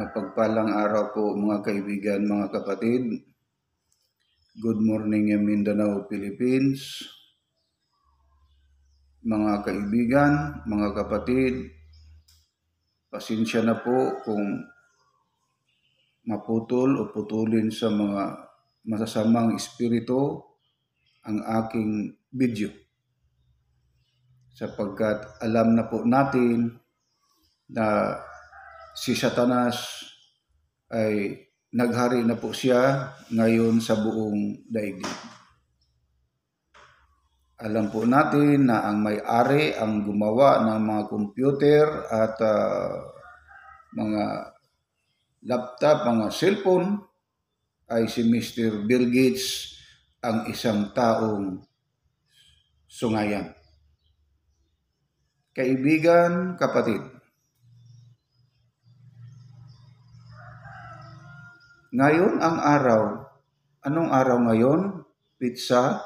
Mapagpalang araw po mga kaibigan, mga kapatid. Good morning Mindanao, Philippines. Mga kaibigan, mga kapatid, pasensya na po kung maputol o putulin sa mga masasamang espiritu ang aking video. Sapagkat alam na po natin na si Satanas ay naghari na po siya ngayon sa buong daigdig. Alam po natin na ang may-ari, ang gumawa ng mga computer at mga laptop, mga cellphone ay si Mr. Bill Gates, ang isang taong sungayan. Kaibigan, kapatid, ngayon ang araw, anong araw ngayon? Pizza?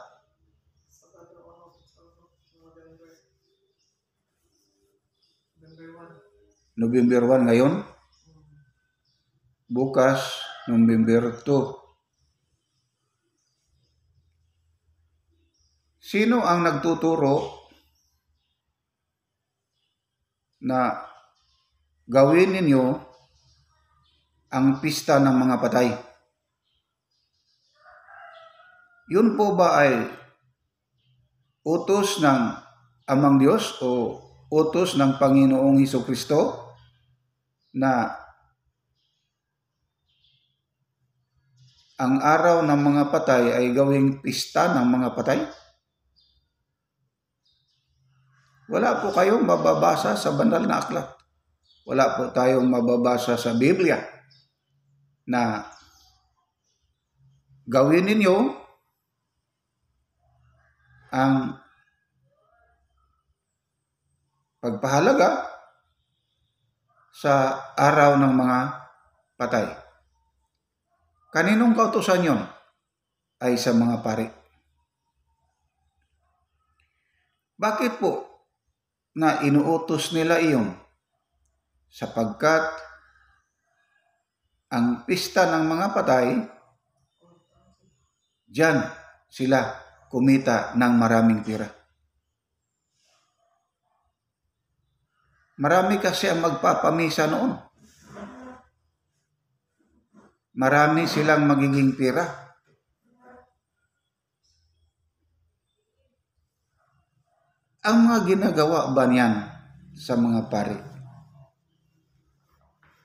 November 1 ngayon? Bukas, November 2. Sino ang nagtuturo na gawin ninyo ang pista ng mga patay? Yun po ba ay utos ng Amang Diyos o utos ng Panginoong Hesukristo na ang araw ng mga patay ay gawing pista ng mga patay? Wala po kayong mababasa sa banal na aklat. Wala po tayong mababasa sa Biblia na gawin ninyo ang pagpahalaga sa araw ng mga patay. Kaninong kautusan yon? Ay sa mga pari. Bakit po na inuutos nila iyon? Sapagkat ang pista ng mga patay, diyan sila kumita ng maraming pera. Marami kasi ang magpapamisa noon. Marami silang magiging pera. Ang mga ginagawa ba niyan sa mga pari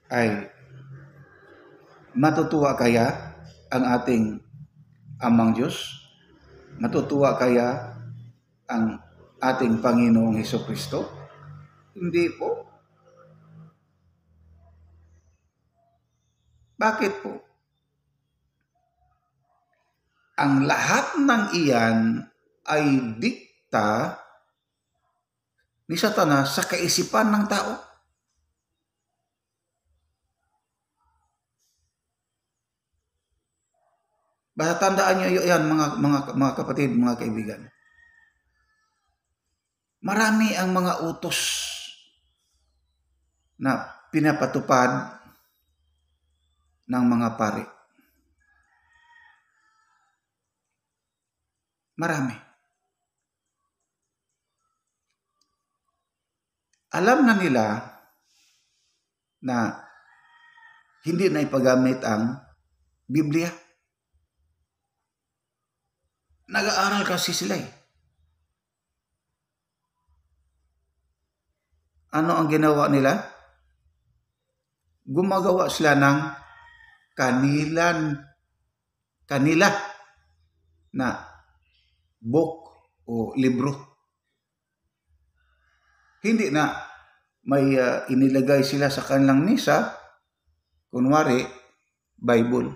ay matutuwa kaya ang ating Amang Diyos? Matutuwa kaya ang ating Panginoong Hesukristo? Hindi po. Bakit po? Ang lahat ng iyan ay dikta ni Satanas sa kaisipan ng tao. Basta tandaan niyo yan mga kapatid, mga kaibigan. Marami ang mga utos na pinapatupad ng mga pari. Marami. Alam na nila na hindi na ipagamit ang Biblia. Nag-aaral kasi sila eh. Ano ang ginawa nila? Gumagawa sila ng kanila na book o libro. Hindi na may inilagay sila sa kanilang misa, kunwari, Bible.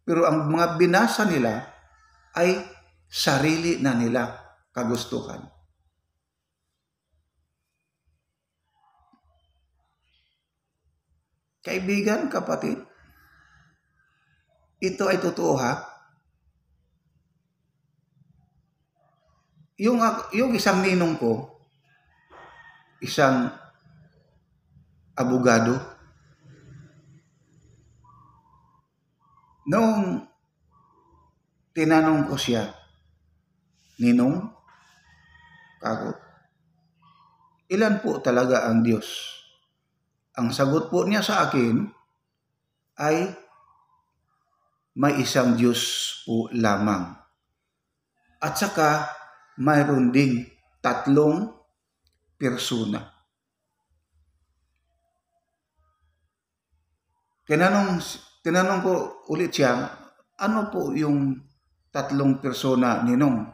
Pero ang mga binasa nila ay sarili na nila kagustuhan. Kaibigan, kapatid, ito ay totoo ha. Yung isang ninong ko, isang abogado, Nung tinanong ko siya, Ninong, kako, ilan po talaga ang Diyos? Ang sagot po niya sa akin ay may isang Diyos po lamang. At saka mayroon ding 3 persona. Tinanong ko ulit siya, ano po yung 3 persona, Ninong?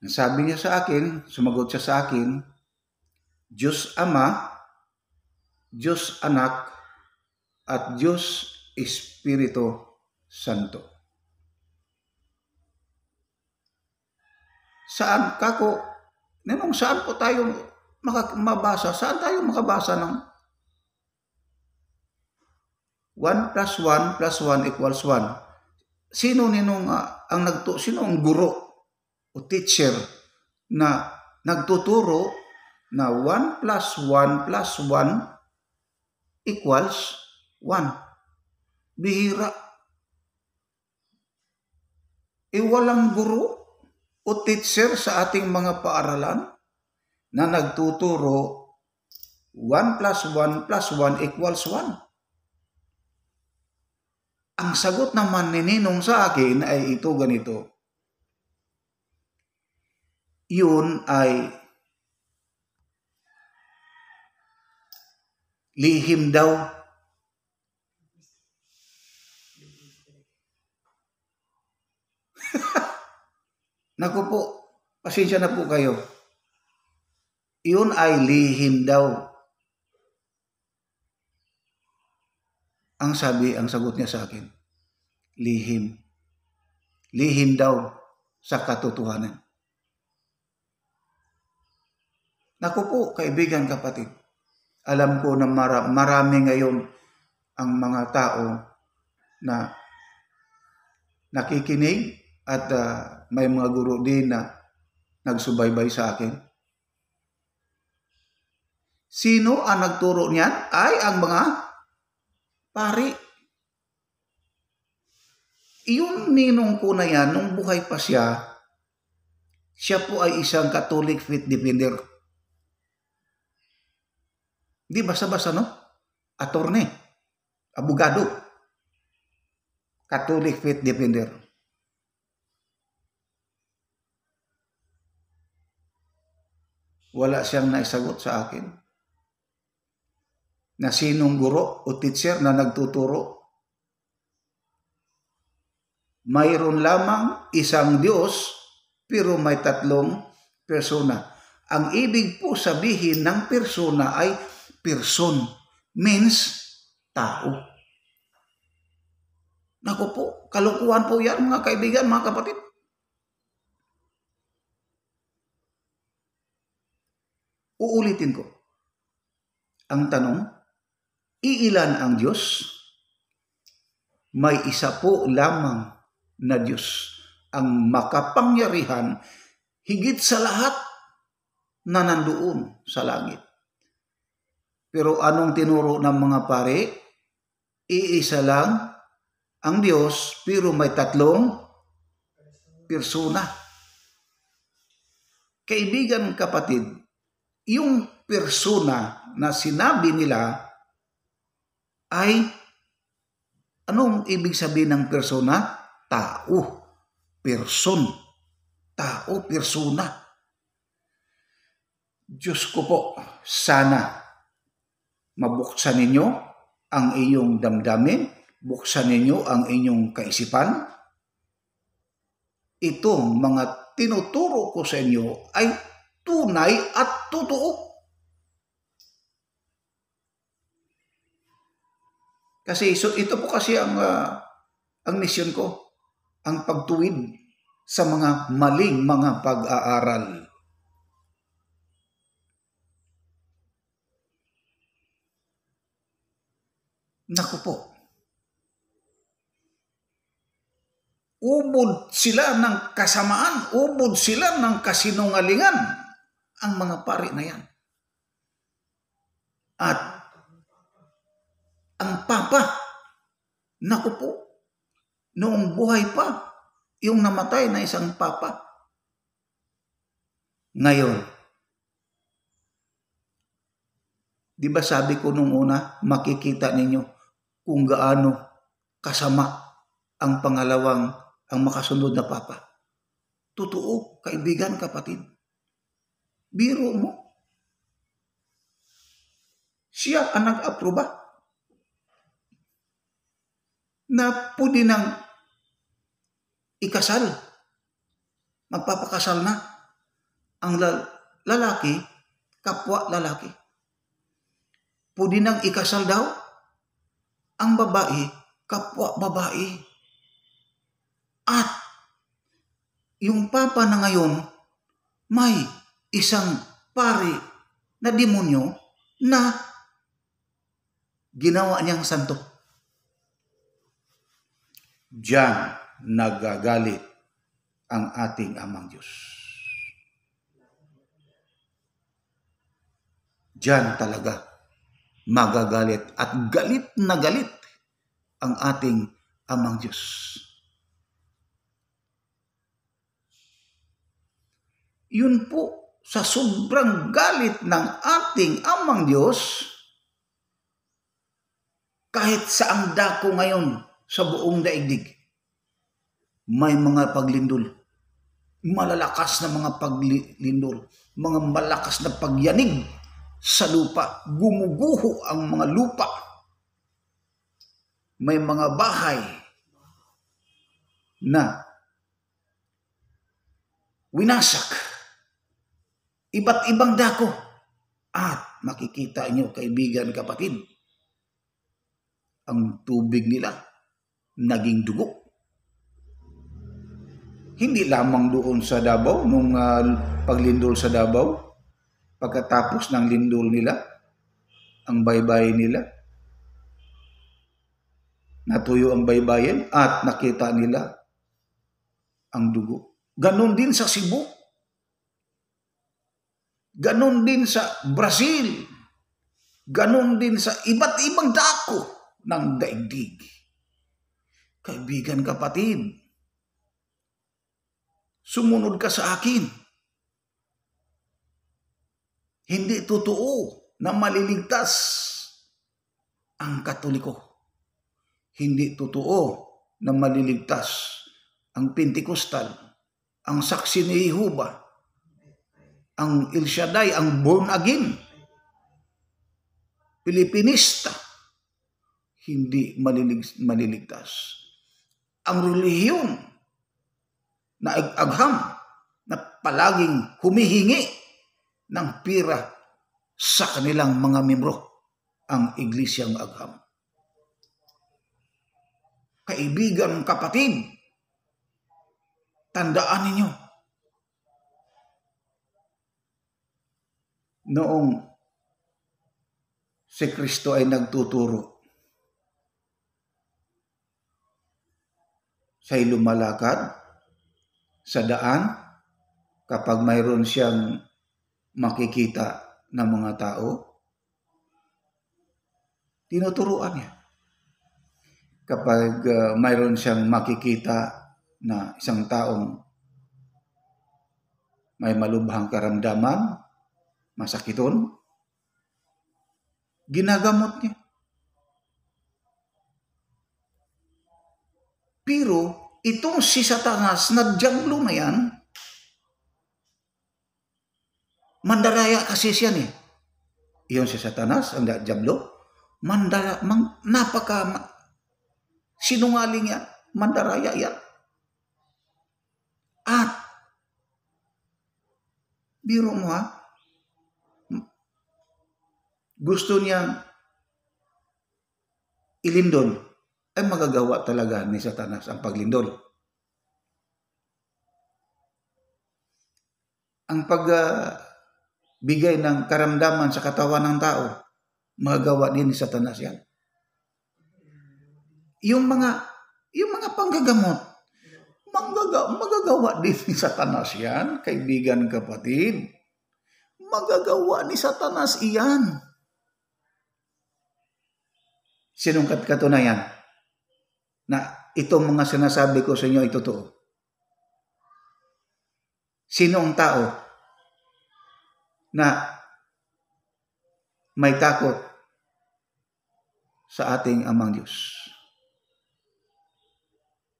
Sabi niya sa akin, sumagot siya sa akin, Diyos Ama, Diyos Anak, at Diyos Espiritu Santo. Saan, kako, Ninong, saan po tayo mabasa? Saan tayo makabasa ng 1 plus 1 plus 1 equals 1? Sino, Ninong, sino ang guro o teacher na nagtuturo na 1 plus 1 plus 1 equals 1? Bihira. Walang guro o teacher sa ating mga paaralan na nagtuturo 1 plus 1 plus 1 equals 1. Ang sagot naman ni Ninong sa akin ay ito, ganito. Yun ay lihim daw. Naku po, pasensya na po kayo. Yun ay lihim daw. Ang sagot niya sa akin, lihim. Lihim daw sa katotohanan. Naku po, kaibigan, kapatid, alam ko na marami ngayon ang mga tao na nakikinig at may mga guro din na nagsubaybay sa akin. Sino ang nagturo niyan? Ay ang mga pari. Yung ninong ko na yan, nung buhay pa siya po ay isang Catholic faith defender. Di basta-basta, no? Attorney, abogado, Catholic faith defender. Wala siyang naisagot sa akin na sinong guro o teacher na nagtuturo. Mayroon lamang isang Diyos pero may 3 persona. Ang ibig po sabihin ng persona ay person, means tao. Naku po, kalukuhan po yan, mga kaibigan, mga kapatid. Uulitin ko. Ang tanong, iilan ang Diyos? May isa po lamang na Diyos, ang makapangyarihan higit sa lahat na nandoon sa langit. Pero anong tinuro ng mga pare? Iisa lang ang Diyos, pero may 3 persona. Kaibigan, kapatid, yung persona na sinabi nila ay, anong ibig sabihin ng persona? Tao, person, tao, persona. Diyos ko po, sana mabuksan ninyo ang iyong damdamin, buksan ninyo ang inyong kaisipan. Itong mga tinuturo ko sa inyo ay tunay at totoo. Kasi ito po kasi ang misyon ko, ang pagtuwid sa mga maling mga pag-aaral. Naku po, ubod sila ng kasamaan, ubod sila ng kasinungalingan, ang mga pari na yan. At ang Papa. Naku po, noong buhay pa, yung namatay na isang Papa. Ngayon, di ba sabi ko nung una, makikita ninyo kung gaano kasama ang ang makasunod na Papa. Totoo, kaibigan, kapatid. Biro mo. Siya ang nag-aproba na pwede nang ikasal. Magpapakasal na ang lalaki, kapwa lalaki. Pwede nang ikasal daw ang babae, kapwa babae. At yung Papa na ngayon, may isang pari na demonyo na ginawa niyang santo. Diyan nagagalit ang ating Amang Diyos. Diyan talaga magagalit at galit na galit ang ating Amang Diyos. Yun po, sa sobrang galit ng ating Amang Diyos, kahit saang dako ngayon sa buong daigdig, may mga paglindol. Malalakas na mga paglindol. Mga malakas na pagyanig sa lupa. Gumuguho ang mga lupa. May mga bahay na winasak. Iba't ibang dako. At makikita nyo, kaibigan, kapatid, ang tubig nila naging dugo. Hindi lamang doon sa Davao, nung paglindol sa Davao, pagkatapos ng lindol nila, ang baybayin nila, natuyo ang baybayin at nakita nila ang dugo. Ganon din sa Cebu. Ganon din sa Brazil. Ganon din sa iba't ibang dako ng daigdig. Kaibigan, kapatid, sumunod ka sa akin. Hindi totoo na maliligtas ang Katoliko. Hindi totoo na maliligtas ang Pentecostal, ang Saksi ni Jehovah, ang El Shaddai, ang born again, Pilipinista. Hindi maliligtas. Ang relihiyon na agham na palaging humihingi ng pira sa kanilang mga membro, ang iglesyang agham. Kaibigan, kapatid, tandaan ninyo, noong si Kristo ay nagtuturo, siya'y lumalakad sa daan kapag mayroon siyang makikita ng mga tao, tinuturuan niya. Kapag mayroon siyang makikita na isang taong may malubhang karamdaman, masakiton, ginagamot niya. Pero itong si Satanas na dyablo na yan, mandaraya kasi siya eh. Iyon si Satanas, ang dyablo, napaka sinungaling yan, mandaraya yan. At biro mo gusto niya ilindol, ay magagawa talaga ni Satanas ang paglindol. Ang pagbigay ng karamdaman sa katawan ng tao, magagawa din ni Satanas yan. Yung mga panggagamot, magagawa din ni Satanas yan, kaibigan, kapatid. Magagawa ni Satanas iyan. Sinong katunayan na itong mga sinasabi ko sa inyo ay totoo? Sino ang tao na may takot sa ating Amang Diyos?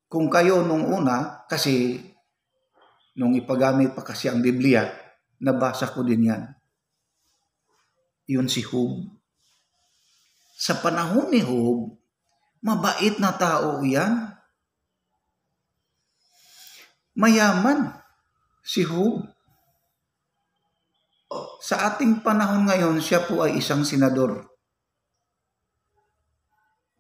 Kung kayo nung una, kasi nung ipagamit pa kasi ang Biblia, nabasa ko din yan. Yun si Job. Sa panahon ni Job, mabait na tao yan. Mayaman si Job. Sa ating panahon ngayon, siya po ay isang senador.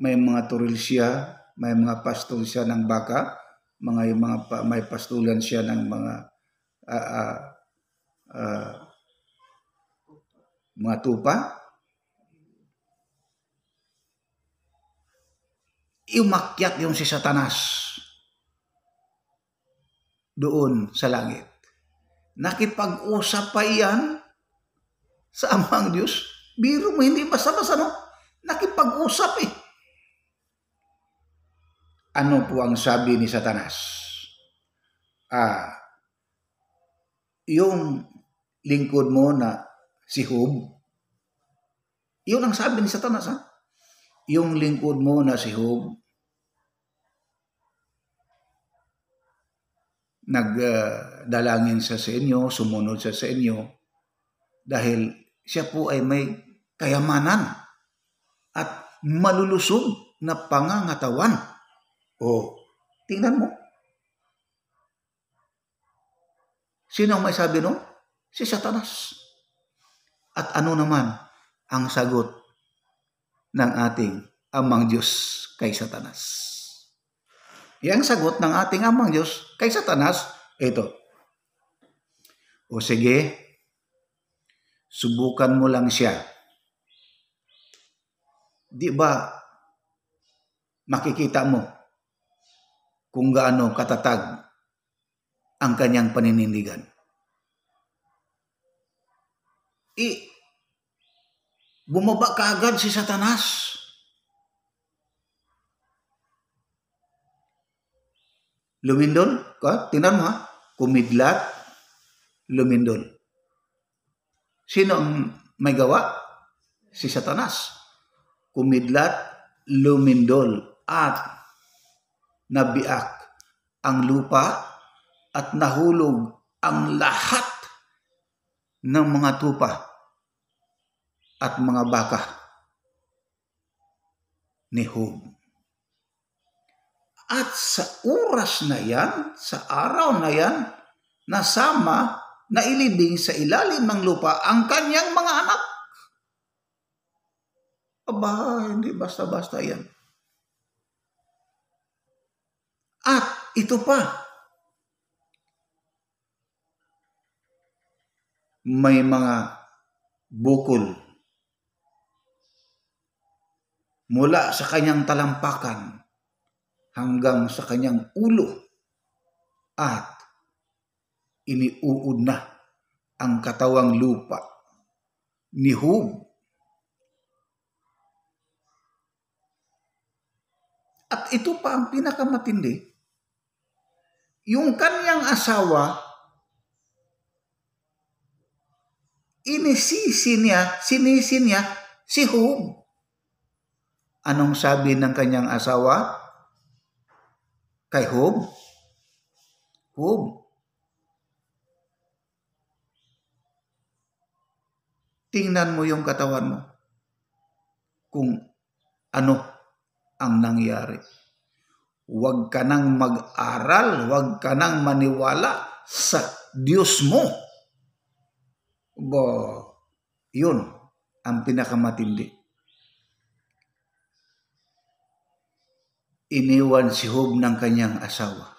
May mga turil siya, may mga pastol siya ng baka, may pastulan siya ng mga tupa. Umakyat yung si Satanas doon sa langit. Nakipag-usap pa iyan sa Amang Diyos. Biro mo, hindi basta-basta, no? Nakipag-usap eh. Ano po ang sabi ni Satanas? Yung lingkod mo na si Job, yun ang sabi ni Satanas, ha? Yung lingkod mo na si Job, nagdalangin siya sa inyo, sumunod siya sa inyo, dahil siya po ay may kayamanan at malulusog na pangangatawan. Tingnan mo. Sino ang may sabi no? Si Satanas. At ano naman ang sagot ng ating Amang Diyos kay Satanas? Yang sagot ng ating Amang Diyos kay Satanas, ito. O sige, subukan mo lang siya. Di ba makikita mo kung gaano katatag ang kanyang paninindigan? Bumaba kaagad si Satanas. Lumindol ka? Tingnan mo, ha? Kumidlat, lumindol. Sino ang may gawa? Si Satanas. Kumidlat, lumindol, at nabiak ang lupa at nahulog ang lahat ng mga tupa at mga baka ni Job. At sa oras na yan, sa araw na yan, nasama na ilibing sa ilalim ng lupa ang kanyang mga anak. Aba, hindi basta-basta yan. At ito pa, may mga bukol mula sa kanyang talampakan hanggang sa kanyang ulo at iniuod na ang katawang lupa ni Job. At ito pa ang pinakamatindi. Yung kanyang asawa, sinisi niya si Job. Anong sabi ng kanyang asawa kay Job? Job, tingnan mo yung katawan mo kung ano ang nangyari. Huwag ka nang mag-aral, huwag ka nang maniwala sa Diyos mo. Yun ang pinakamatindi. Iniwan si Job ng kanyang asawa.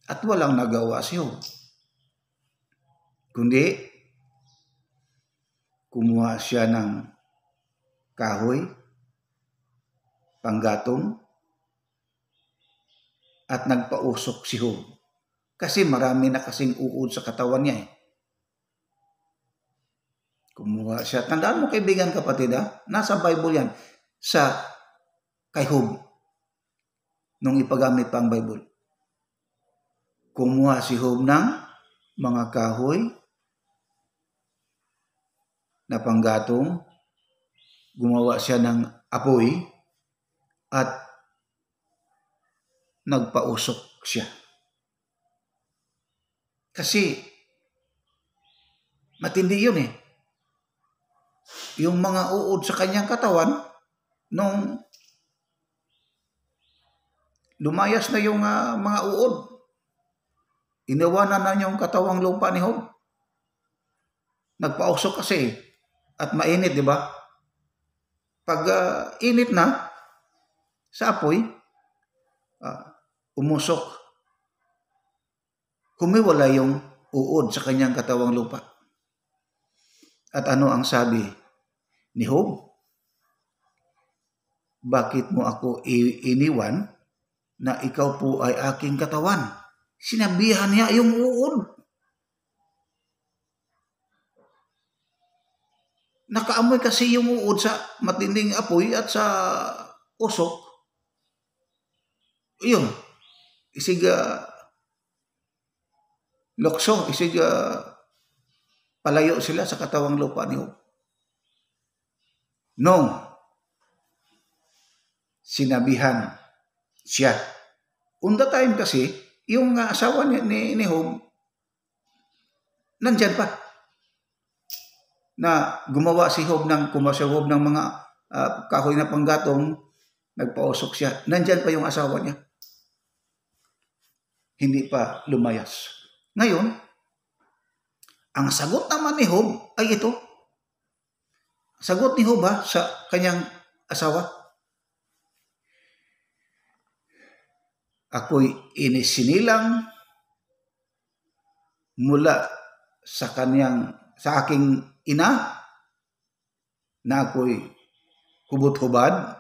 At walang nagawa si Job, kundi kumuha siya ng kahoy, panggatong, at nagpausok si Job. Kasi marami na kasing uod sa katawan niya. Kumuha siya. Tandaan mo kaibigan kapatid nasa Bible yan. Sa kay Job. Nung ipagamit pa ang Bible. Kumuha si Job ng mga kahoy na panggatong. Gumawa siya ng apoy at nagpausok siya. Kasi matindi yun Yung mga uod sa kanyang katawan, nung lumayas na yung mga uod, inawanan na yung katawang lupa ni Job. Nagpausok kasi at mainit, di ba? Pag init na sa apoy, umusok. Humiwala yung uod sa kanyang katawang lupa. At ano ang sabi ni Job? Bakit mo ako iniwan na ikaw po ay aking katawan? Sinabihan niya yung uod. Nakaamoy kasi yung uod sa matinding apoy at sa usok. Iyon. Isiga lokso, isiga palayo sila sa katawang lupa ni Job. No. Sinabihan siya. On the time kasi, yung asawa ni Job, nandyan pa. Na gumawa si Job ng mga kahoy na panggatong, nagpausok siya. Nandyan pa yung asawa niya. Hindi pa lumayas. Ngayon, ang sagot naman ni Job ay ito. Sagot ni Job sa kanyang asawa. Ako'y inisinilang mula sa aking ina na ako'y hubot-hubad.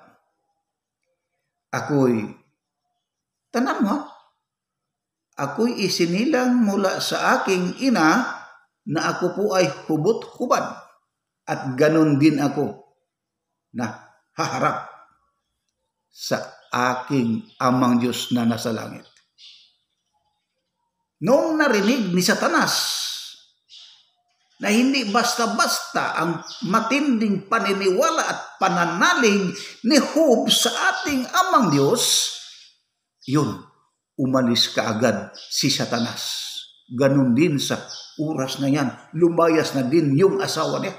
Ako'y isinilang mula sa aking ina na ako po ay hubot-hubad. At ganun din ako na haharap sa aking amang Diyos na nasa langit. Noong narinig ni Satanas na hindi basta-basta ang matinding paniniwala at pananalig ni Job sa ating amang Diyos, yun, umalis kaagad si Satanas. Ganun din sa oras na yan, lumayas na din yung asawa niya.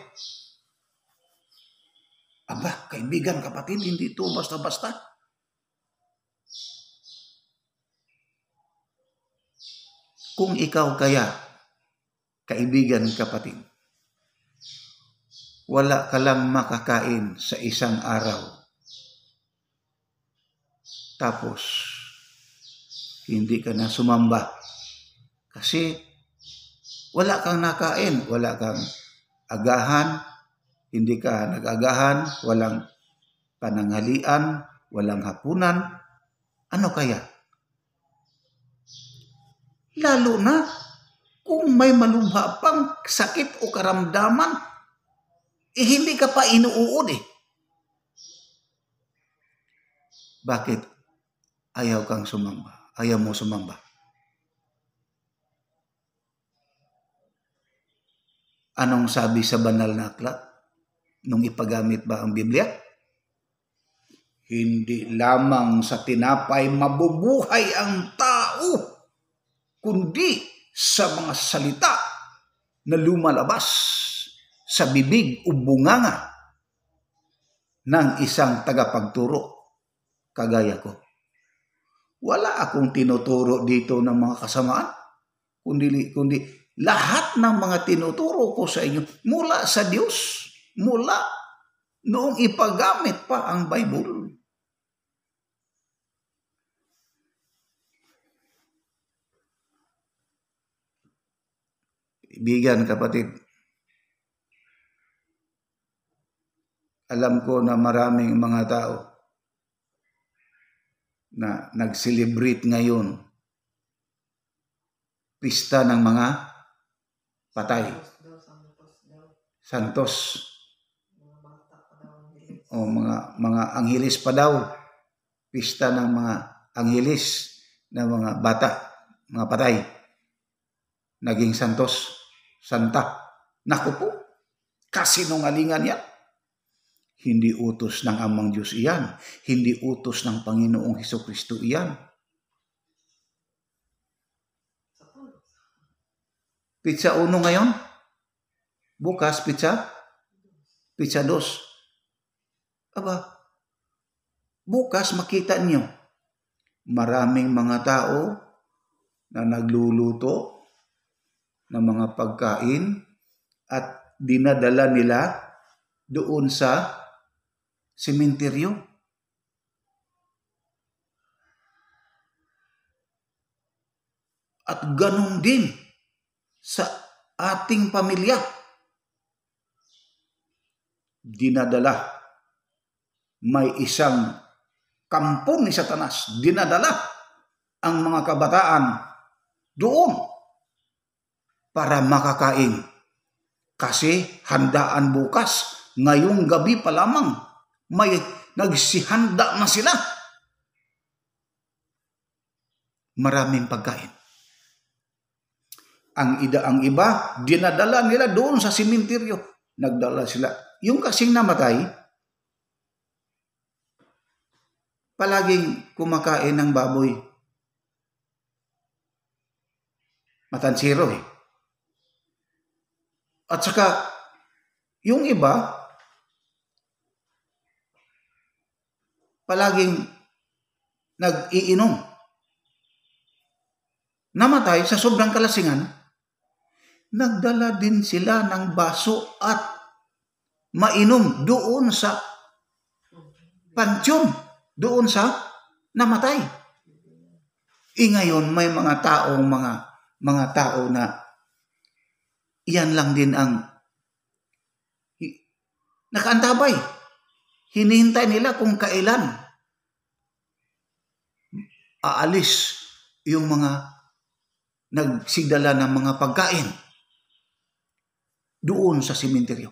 Aba, kaibigan, kapatid, hindi ito basta-basta. Kung ikaw kaya, kaibigan, kapatid, wala ka lang makakain sa isang araw. Tapos, hindi ka na sumamba. Kasi, wala kang nakain, wala kang agahan, hindi ka nag-agahan, walang pananghalian, walang hapunan. Ano kaya? Lalo na kung may malubha pang sakit o karamdaman, hindi ka pa inuuod Bakit? Ayaw kang sumamba. Ayaw mo sumamba. Anong sabi sa banal na aklat? Nung ipagamit ba ang Biblia? Hindi lamang sa tinapay mabubuhay ang tao, kundi sa mga salita na lumalabas sa bibig o bunganga ng isang tagapagturo kagaya ko. Wala akong tinuturo dito ng mga kasamaan, kundi lahat ng mga tinuturo ko sa inyo mula sa Diyos, mula noong ipagamit pa ang Bible. Ibigan, kapatid, alam ko na maraming mga tao na nag-celebrate ngayon pista ng mga patay. santos. O mga angheles pa daw. Pista ng mga angheles na mga bata, mga patay. Naging santos, santa. Naku po, kasinungalingan yan. Hindi utos ng Amang Diyos iyan. Hindi utos ng Panginoong Hesukristo iyan. Pizza 1 ngayon. Bukas, pizza 2. Aba, bukas makita niyo, maraming mga tao na nagluluto ng mga pagkain at dinadala nila doon sa sementeryo. At ganun din sa ating pamilya. Dinadala. May isang kampon ni Satanas. Dinadala ang mga kabataan doon para makakain. Kasi handaan bukas. Ngayong gabi pa lamang may nagsihanda na sila. Maraming pagkain. Ang iba, dinadala nila doon sa sementeryo. Nagdala sila. Yung kasing namatay, palaging kumakain ng baboy. Matansiro eh. At saka, yung iba, palaging nag-iinom. Namatay sa sobrang kalasingan, nagdala din sila ng baso at mainom doon sa pansyon, doon sa namatay. Ngayon may mga tao na iyan lang din ang nakaantabay. Hinihintay nila kung kailan aalis yung mga nagsidala ng mga pagkain doon sa sementeryo.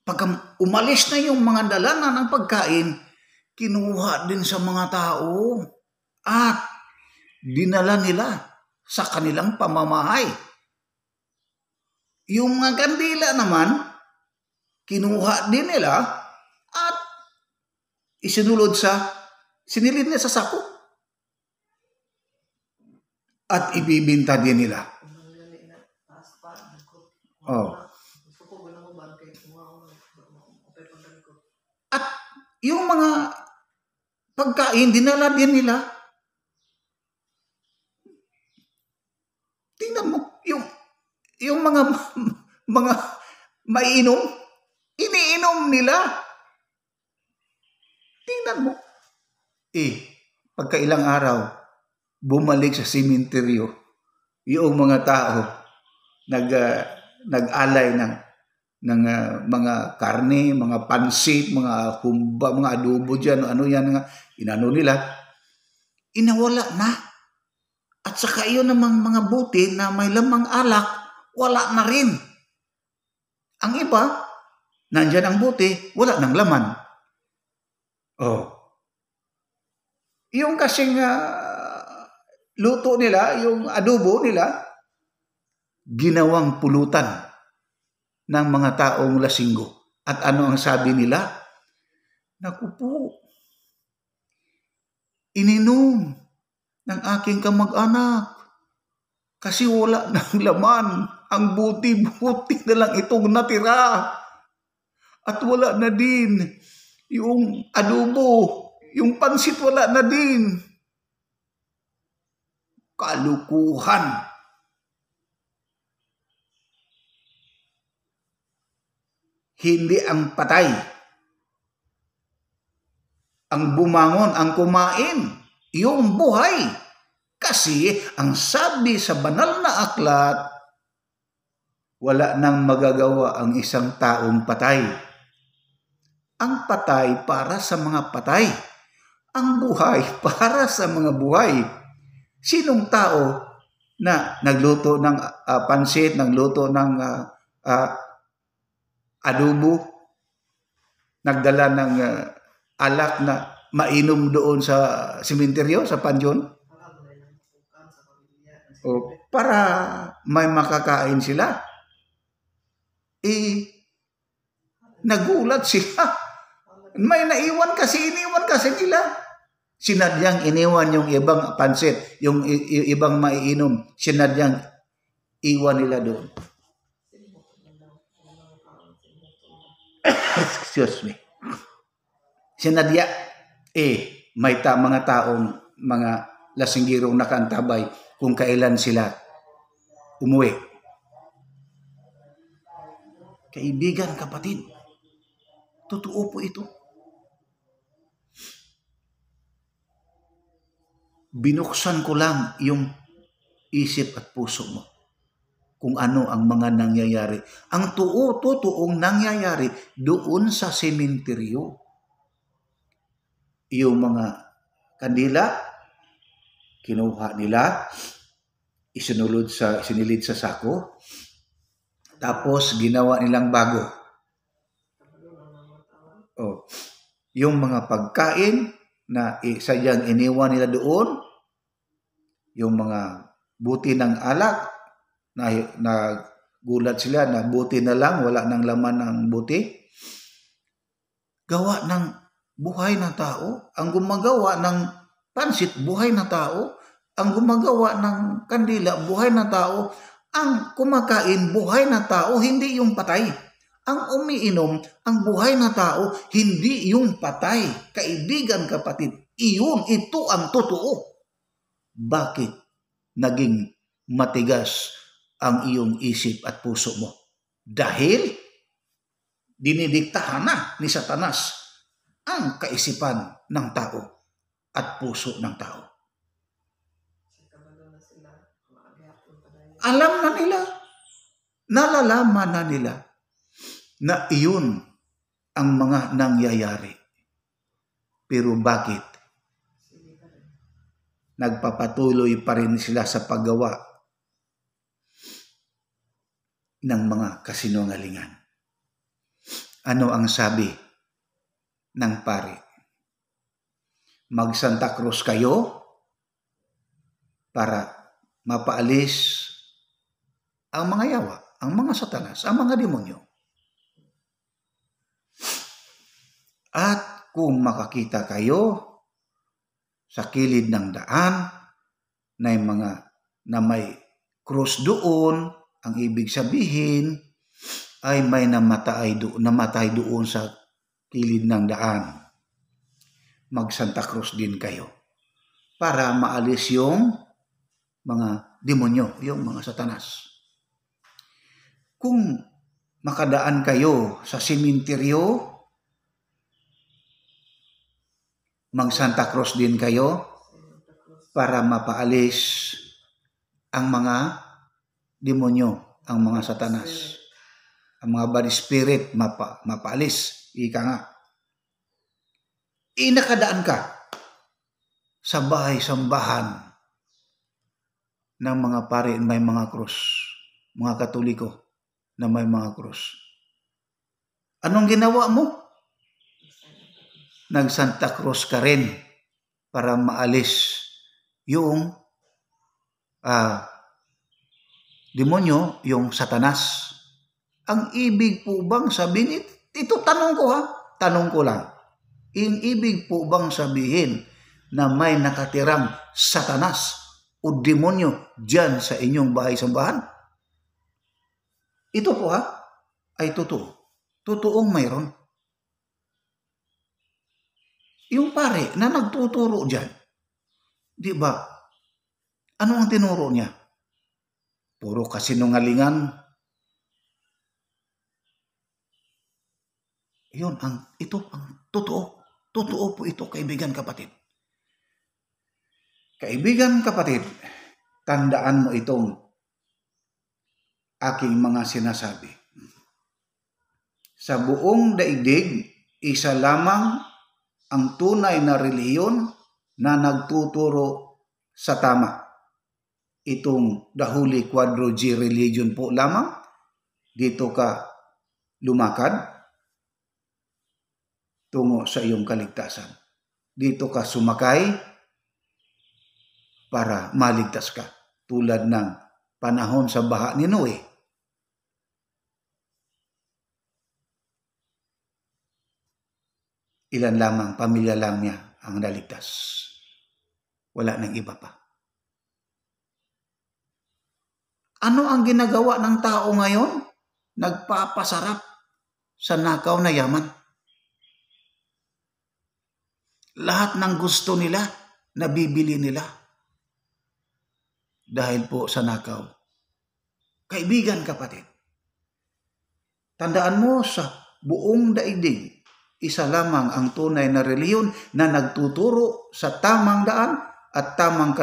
Pag umalis na yung mga dala ng pagkain, kinuha din sa mga tao at dinala nila sa kanilang pamamahay. Yung mga kandila naman, kinuha din nila at sinilid nila sa sako. At ibibinta din nila. Oh. At yung mga pagkain, dinala din nila. Tingnan mo, yung mga maiinom, iniinom nila. Tingnan mo. Pagkailang araw, bumalik sa sementeryo, yung mga tao nag-alay ng mga karne, mga pansit, mga humba, mga adobo dyan, ano yan, inano nila, inawala na. At saka yun namang mga buti na may lamang alak, wala na rin. Ang iba, nandyan ang buti, wala ng laman. Yung kasing luto nila, yung adobo nila, ginawang pulutan ng mga taong lasinggo. At ano ang sabi nila? Naku po, ininom ng aking kamag-anak kasi wala ng laman. Ang buti-buti na lang itong natira. At wala na din yung adobo, yung pansit wala na din. Kalukuhan. Hindi ang patay ang bumangon, ang kumain, yung buhay. Kasi ang sabi sa banal na aklat, wala nang magagawa ang isang taong patay. Ang patay para sa mga patay. Ang buhay para sa mga buhay. Sinong tao na nagluto ng pansit, nagluto ng adobo, nagdala ng alak na mainom doon sa sementeryo, sa pansyon. Para may makakain sila. Nagulat sila. May iniwan kasi nila. Sinadyang iniwan yung ibang pansit, yung ibang maiinom, sinadyang iwan nila doon. Excuse me. Sinadya, may mga taong, mga lasinggirong nakaantabay kung kailan sila umuwi. Kaibigan, kapatid, totoo po ito. Binuksan ko lang yung isip at puso mo kung ano ang mga nangyayari. Ang totoong nangyayari doon sa sementeryo. Yung mga kandila, kinuha nila, sinilid sa sako, tapos ginawa nilang bago. Yung mga pagkain na sadyang iniwan nila doon, yung mga buti ng alak, na gulat sila na buti na lang, wala nang laman ng buti. Gawa ng buhay na tao. Ang gumagawa ng pansit, buhay na tao. Ang gumagawa ng kandila, buhay na tao. Ang kumakain, buhay na tao, hindi yung patay. Ang umiinom, ang buhay na tao, hindi yung patay. Kaibigan, kapatid, ito ang totoo. Bakit naging matigas ang iyong isip at puso mo? Dahil dinidiktahan na ni Satanas ang kaisipan ng tao at puso ng tao. Alam na nila, nalalaman na nila na iyon ang mga nangyayari. Pero bakit? Nagpapatuloy pa rin sila sa paggawa ng mga kasinungalingan. Ano ang sabi ng pari? Mag-Santa Cruz kayo para mapaalis ang mga yawa, ang mga Satanas, ang mga demonyo. At kung makakita kayo sa kilid ng daan na may krus doon, ang ibig sabihin ay may namatay doon sa kilid ng daan. Mag-Santa Cruz din kayo para maalis yung mga demonyo, yung mga Satanas. Kung makadaan kayo sa sementeryo, mag-Santa Cruz din kayo para mapaalis ang mga demonyo, ang mga Satanas. Ang mga bad spirit, mapaalis. Ika nga. Nakadaan ka sa bahay-sambahan ng mga pari may mga krus, mga Katoliko na may mga krus. Anong ginawa mo? Nag-Santa Cruz ka rin para maalis yung demonyo, yung Satanas. Ang ibig po bang sabihin, ito tanong ko lang, ang ibig po bang sabihin na may nakatirang Satanas o demonyo dyan sa inyong bahay-sambahan? Ito po ay totoo. Totoong mayroon. Yung pare na nagtuturo dyan, di ba? Ano ang tinuro niya? Puro kasinungalingan. Ito ang totoo. Totoo po ito, kaibigan, kapatid. Kaibigan, kapatid, tandaan mo itong aking mga sinasabi. Sa buong daigdig, isa lamang ang tunay na relihiyon na nagtuturo sa tama. Itong the Holy Quadrilogy Religion po lamang dito ka lumakad tungo sa iyong kaligtasan. Dito ka sumakay para maligtas ka. Tulad ng panahon sa baha ni Noe. Ilan lamang, pamilya lang niya ang naligtas. Wala nang iba pa. Ano ang ginagawa ng tao ngayon? Nagpapasarap sa nakaw na yaman. Lahat ng gusto nila, nabibili nila. Dahil po sa nakaw. Kaibigan, kapatid, tandaan mo sa buong daigdig, isa lamang ang tunay na reliyon na nagtuturo sa tamang daan at tamang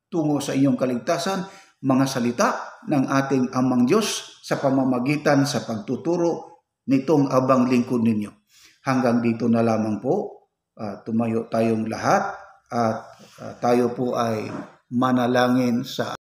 tungo sa iyong kaligtasan, mga salita ng ating Amang Diyos sa pamamagitan sa pagtuturo nitong abang lingkod ninyo. Hanggang dito na lamang po, tumayo tayong lahat at tayo po ay manalangin sa